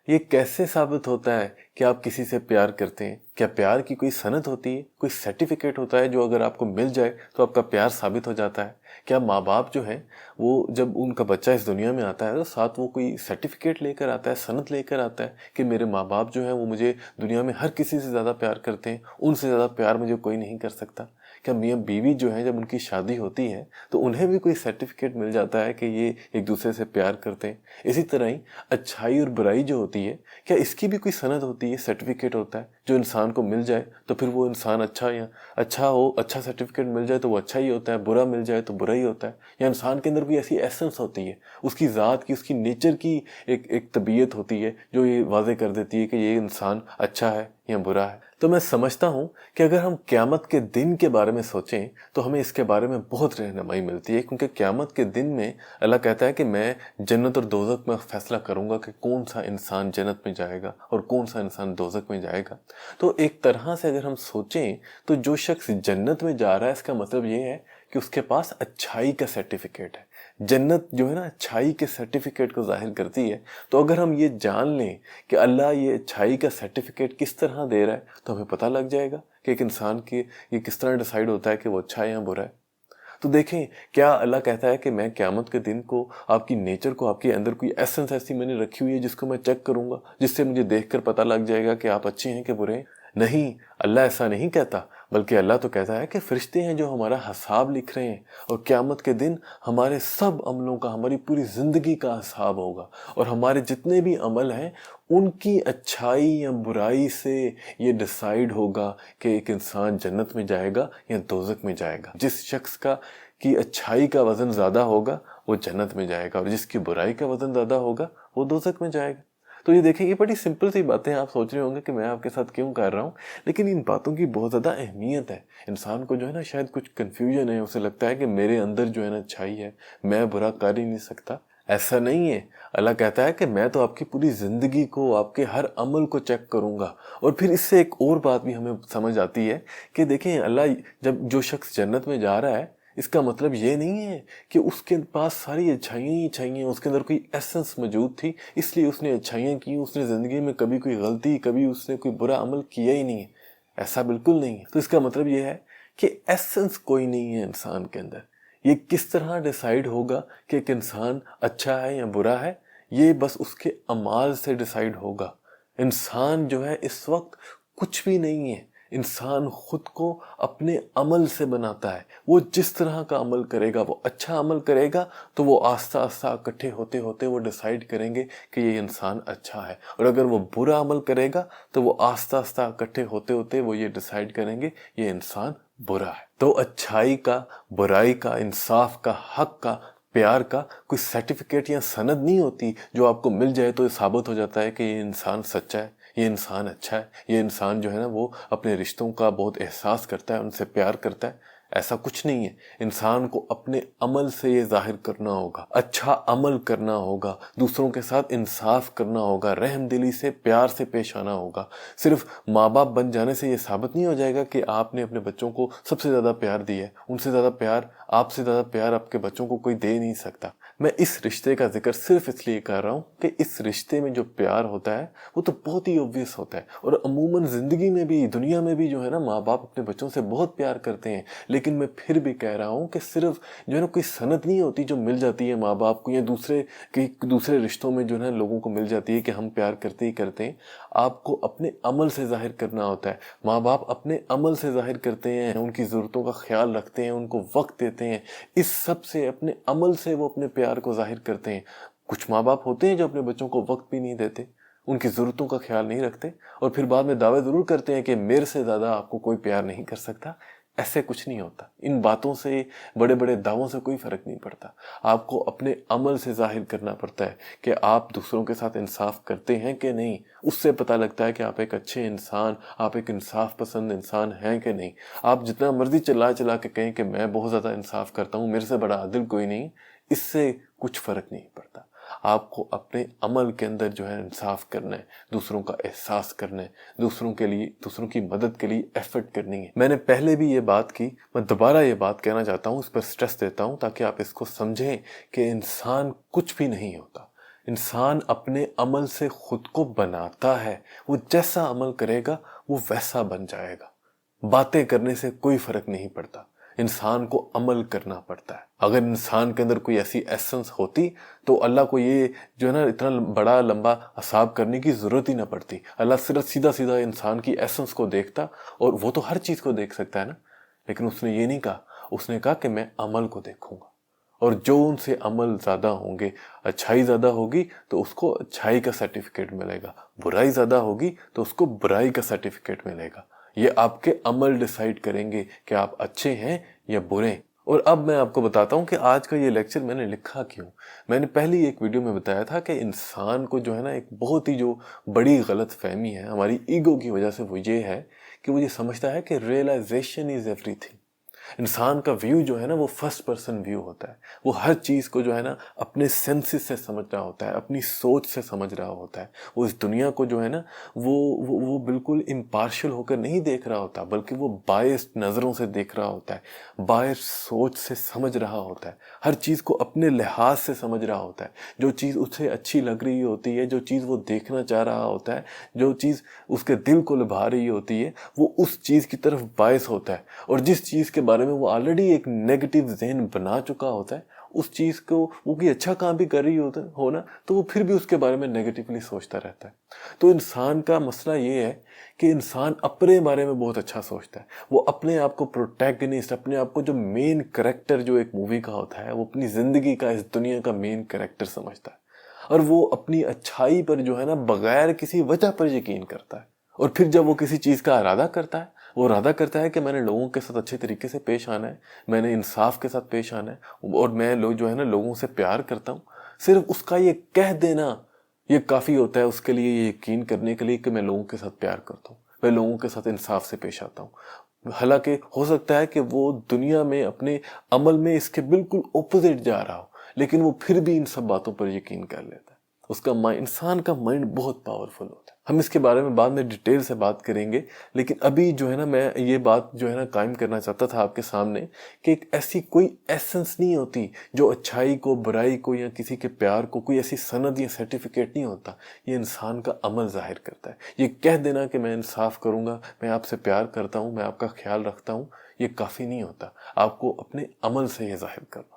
ये कैसे साबित होता है कि आप किसी से प्यार करते हैं? क्या प्यार की कोई सनद होती है, कोई सर्टिफिकेट होता है जो अगर आपको मिल जाए तो आपका प्यार साबित हो जाता है? क्या माँ बाप जो हैं वो जब उनका बच्चा इस दुनिया में आता है तो साथ वो कोई सर्टिफिकेट लेकर आता है, सनद लेकर आता है कि मेरे माँ बाप जो हैं वो मुझे दुनिया में हर किसी से ज़्यादा प्यार करते हैं, उनसे ज़्यादा प्यार मुझे कोई नहीं कर सकता? क्या मियाँ बीवी जो है जब उनकी शादी होती है तो उन्हें भी कोई सर्टिफिकेट मिल जाता है कि ये एक दूसरे से प्यार करते हैं? इसी तरह ही अच्छाई और बुराई जो होती है, क्या इसकी भी कोई सनद होती है, सर्टिफिकेट होता है जो इंसान को मिल जाए तो फिर वो इंसान अच्छा सर्टिफिकेट मिल जाए तो वो अच्छा ही होता है, बुरा मिल जाए तो बुरा ही होता है? या इंसान के अंदर कोई ऐसी एसेंस होती है, उसकी ज़ात की, उसकी नेचर की एक तबीयत होती है जो ये वाजे कर देती है कि ये इंसान अच्छा है या बुरा है? तो मैं समझता हूँ कि अगर हम क़यामत के दिन के बारे में सोचें तो हमें इसके बारे में बहुत रहनुमाई मिलती है, क्योंकि क़यामत के दिन में अल्लाह कहता है कि मैं जन्नत और दोज़ख में फैसला करूँगा कि कौन सा इंसान जन्नत में जाएगा और कौन सा इंसान दोज़ख में जाएगा। तो एक तरह से अगर हम सोचें तो जो शख्स जन्नत में जा रहा है इसका मतलब ये है कि उसके पास अच्छाई का सर्टिफिकेट है। जन्नत जो है ना अच्छाई के सर्टिफिकेट को ज़ाहिर करती है। तो अगर हम ये जान लें कि अल्लाह ये अच्छाई का सर्टिफिकेट किस तरह दे रहा है तो हमें पता लग जाएगा कि एक इंसान की ये किस तरह डिसाइड होता है कि वो अच्छा है या बुरा है। तो देखें, क्या अल्लाह कहता है कि मैं क़यामत के दिन को आपकी नेचर को, आपके अंदर कोई एसेंस ऐसी मैंने रखी हुई है जिसको मैं चेक करूँगा, जिससे मुझे देखकर पता लग जाएगा कि आप अच्छे हैं कि बुरे हैं? नहीं, अल्लाह ऐसा नहीं कहता, बल्कि अल्लाह तो कहता है कि फरिश्ते हैं जो हमारा हिसाब लिख रहे हैं और क़यामत के दिन हमारे सब अमलों का, हमारी पूरी ज़िंदगी का हिसाब होगा और हमारे जितने भी अमल हैं उनकी अच्छाई या बुराई से ये डिसाइड होगा कि एक इंसान जन्नत में जाएगा या दोज़ख में जाएगा। जिस शख्स का की अच्छाई का वज़न ज़्यादा होगा वो जन्नत में जाएगा और जिसकी बुराई का वज़न ज़्यादा होगा वो दोज़ख में जाएगा। तो ये देखिए, ये बड़ी सिंपल सी बातें आप सोच रहे होंगे कि मैं आपके साथ क्यों कर रहा हूँ, लेकिन इन बातों की बहुत ज़्यादा अहमियत है। इंसान को जो है ना शायद कुछ कन्फ्यूजन है, उसे लगता है कि मेरे अंदर जो है ना अच्छाई है, मैं बुरा कर ही नहीं सकता। ऐसा नहीं है। अल्लाह कहता है कि मैं तो आपकी पूरी ज़िंदगी को, आपके हर अमल को चेक करूँगा। और फिर इससे एक और बात भी हमें समझ आती है कि देखें, अल्लाह जब जो शख्स जन्नत में जा रहा है इसका मतलब ये नहीं है कि उसके पास सारी अच्छाइयाँ ही अच्छाइयाँ, उसके अंदर कोई एसेंस मौजूद थी इसलिए उसने अच्छाइयाँ की, उसने ज़िंदगी में कभी कोई गलती, कभी उसने कोई बुरा अमल किया ही नहीं है। ऐसा बिल्कुल नहीं है। तो इसका मतलब ये है कि एसेंस कोई नहीं है इंसान के अंदर। ये किस तरह डिसाइड होगा कि एक इंसान अच्छा है या बुरा है? ये बस उसके अमाल से डिसाइड होगा। इंसान जो है इस वक्त कुछ भी नहीं है। इंसान खुद को अपने अमल से बनाता है। वो जिस तरह का अमल करेगा, वो अच्छा अमल करेगा तो वो आस्ता आस्ता इकट्ठे होते होते वो डिसाइड करेंगे कि ये इंसान अच्छा है, और अगर वो बुरा अमल करेगा तो वो आस्ता आस्ता इकट्ठे होते होते वो ये डिसाइड करेंगे ये इंसान बुरा है। तो अच्छाई का, बुराई का, इंसाफ का, हक का, प्यार का कोई सर्टिफिकेट या सनद नहीं होती जो आपको मिल जाए तो ये साबित हो जाता है कि ये इंसान सच्चा है, ये इंसान अच्छा है, ये इंसान जो है ना वो अपने रिश्तों का बहुत एहसास करता है, उनसे प्यार करता है। ऐसा कुछ नहीं है। इंसान को अपने अमल से ये जाहिर करना होगा, अच्छा अमल करना होगा, दूसरों के साथ इंसाफ करना होगा, रहमदिली से, प्यार से पेश आना होगा। सिर्फ माँ बाप बन जाने से ये साबित नहीं हो जाएगा कि आपने अपने बच्चों को सबसे ज़्यादा प्यार दिया है। उनसे ज़्यादा प्यार, आपसे ज़्यादा प्यार आपके बच्चों को कोई दे नहीं सकता। मैं इस रिश्ते का जिक्र सिर्फ इसलिए कर रहा हूँ कि इस रिश्ते में जो प्यार होता है वो तो बहुत ही ऑब्वियस होता है, और अमूमन ज़िंदगी में भी, दुनिया में भी जो है ना माँ बाप अपने बच्चों से बहुत प्यार करते हैं। लेकिन मैं फिर भी कह रहा हूँ कि सिर्फ जो है ना कोई सनद नहीं होती जो मिल जाती है माँ बाप को, या दूसरे रिश्तों में जो है ना लोगों को मिल जाती है कि हम प्यार करते ही करते हैं। आपको अपने अमल से जाहिर करना होता है। माँ बाप अपने अमल से जाहिर करते हैं, उनकी ज़रूरतों का ख्याल रखते हैं, उनको वक्त देते हैं। इस सब से, अपने अमल से वो अपने प्यार को जाहिर करते हैं। कुछ माँ बाप होते हैं जो अपने बच्चों को वक्त भी नहीं देते, उनकी ज़रूरतों का ख्याल नहीं रखते, और फिर बाद में दावे ज़रूर करते हैं कि मेरे से ज़्यादा आपको कोई प्यार नहीं कर सकता। ऐसे कुछ नहीं होता। इन बातों से, बड़े बड़े दावों से कोई फ़र्क नहीं पड़ता। आपको अपने अमल से जाहिर करना पड़ता है कि आप दूसरों के साथ इंसाफ करते हैं कि नहीं। उससे पता लगता है कि आप एक अच्छे इंसान, आप एक इंसाफ पसंद इंसान हैं कि नहीं। आप जितना मर्जी चिल्ला चिल्ला के कहें कि मैं बहुत ज़्यादा इंसाफ करता हूँ, मेरे से बड़ा आदिल कोई नहीं, इससे कुछ फ़र्क नहीं पड़ता। आपको अपने अमल के अंदर जो है इंसाफ करना है, दूसरों का एहसास करना है, दूसरों के लिए, दूसरों की मदद के लिए एफर्ट करनी है। मैंने पहले भी ये बात की, मैं दोबारा ये बात कहना चाहता हूँ, इस पर स्ट्रेस देता हूँ ताकि आप इसको समझें कि इंसान कुछ भी नहीं होता। انسان اپنے عمل سے خود کو بناتا ہے، وہ جیسا عمل کرے گا وہ ویسا بن جائے گا۔ باتیں کرنے سے کوئی فرق نہیں پڑتا، انسان کو عمل کرنا پڑتا ہے۔ اگر انسان کے اندر کوئی ایسی ایسنس ہوتی تو اللہ کو یہ جو ہے نا اتنا بڑا لمبا حساب کرنے کی ضرورت ہی نہ پڑتی۔ اللہ صرف سیدھا سیدھا انسان کی ایسنس کو دیکھتا، اور وہ تو ہر چیز کو دیکھ سکتا ہے نا، لیکن اس نے یہ نہیں کہا، اس نے کہا کہ میں عمل کو دیکھوں گا، اور جو ان سے عمل زیادہ ہوں گے، اچھائی زیادہ ہوگی تو اس کو اچھائی کا سرٹیفکیٹ ملے گا، برائی زیادہ ہوگی تو اس کو برائی کا سرٹیفکیٹ ملے گا۔ یہ آپ کے عمل ڈیسائیڈ کریں گے کہ آپ اچھے ہیں یا برے۔ اور اب میں آپ کو بتاتا ہوں کہ آج کا یہ لیکچر میں نے لکھا کیوں۔ میں نے پہلی ایک ویڈیو میں بتایا تھا کہ انسان کو جو ہے نا ایک بہت ہی جو بڑی غلط فہمی ہے ہماری ایگو کی وجہ سے، وہ یہ ہے کہ وہ یہ سمجھتا ہے کہ ریئلائزیشن از ایوری تھنگ۔ انسان کا ویو جو ہے نا وہ فرسٹ پرسن ویو ہوتا ہے، وہ ہر چیز کو جو ہے نا اپنے سینسز سے سمجھ رہا ہوتا ہے، اپنی سوچ سے سمجھ رہا ہوتا ہے۔ وہ اس دنیا کو جو ہے نا وہ بالکل امپارشل ہو کر نہیں دیکھ رہا ہوتا، بلکہ وہ بائسڈ نظروں سے دیکھ رہا ہوتا ہے، بائسڈ سوچ سے سمجھ رہا ہوتا ہے، ہر چیز کو اپنے لحاظ سے سمجھ رہا ہوتا ہے۔ جو چیز اسے اچھی لگ رہی ہوتی ہے، جو چیز وہ دیکھنا چاہ رہا ہوتا ہے، جو چیز اس کے دل کو لبھا رہی ہوتی ہے، وہ اس چیز کی طرف باعث ہوتا ہے۔ اور جس چیز کے بارے میں وہ آلریڈی ایک نیگیٹو ذہن بنا چکا ہوتا ہے، اس چیز کو وہ کوئی اچھا کام بھی کر رہی ہونا تو وہ پھر بھی اس کے بارے میں نیگیٹیولی سوچتا رہتا ہے۔ تو انسان کا مسئلہ یہ ہے کہ انسان اپنے بارے میں بہت اچھا سوچتا ہے، وہ اپنے آپ کو پروٹیگنسٹ، اپنے آپ کو جو مین کریکٹر جو ایک مووی کا ہوتا ہے، وہ اپنی زندگی کا، اس دنیا کا مین کریکٹر سمجھتا ہے، اور وہ اپنی اچھائی پر جو ہے نا بغیر کسی وجہ پر یقین کرتا ہے۔ اور پھر جب وہ کسی چیز کا ارادہ کرتا ہے، وہ ارادہ کرتا ہے کہ میں نے لوگوں کے ساتھ اچھے طریقے سے پیش آنا ہے، میں نے انصاف کے ساتھ پیش آنا ہے، اور میں لوگ جو ہے نا لوگوں سے پیار کرتا ہوں، صرف اس کا یہ کہہ دینا یہ کافی ہوتا ہے اس کے لیے، یہ یقین کرنے کے لیے کہ میں لوگوں کے ساتھ پیار کرتا ہوں، میں لوگوں کے ساتھ انصاف سے پیش آتا ہوں۔ حالانکہ ہو سکتا ہے کہ وہ دنیا میں اپنے عمل میں اس کے بالکل اپوزٹ جا رہا ہو، لیکن وہ پھر بھی ان سب باتوں پر یقین کر لیتا ہے۔ اس کا انسان کا مائنڈ بہت پاورفل ہوتا ہے۔ ہم اس کے بارے میں بعد میں ڈیٹیل سے بات کریں گے، لیکن ابھی جو ہے نا میں یہ بات جو ہے نا قائم کرنا چاہتا تھا آپ کے سامنے کہ ایک ایسی کوئی ایسنس نہیں ہوتی جو اچھائی کو، برائی کو، یا کسی کے پیار کو، کوئی ایسی سند یا سرٹیفکیٹ نہیں ہوتا۔ یہ انسان کا عمل ظاہر کرتا ہے۔ یہ کہہ دینا کہ میں انصاف کروں گا، میں آپ سے پیار کرتا ہوں، میں آپ کا خیال رکھتا ہوں، یہ کافی نہیں ہوتا۔ آپ کو اپنے عمل سے یہ ظاہر کرنا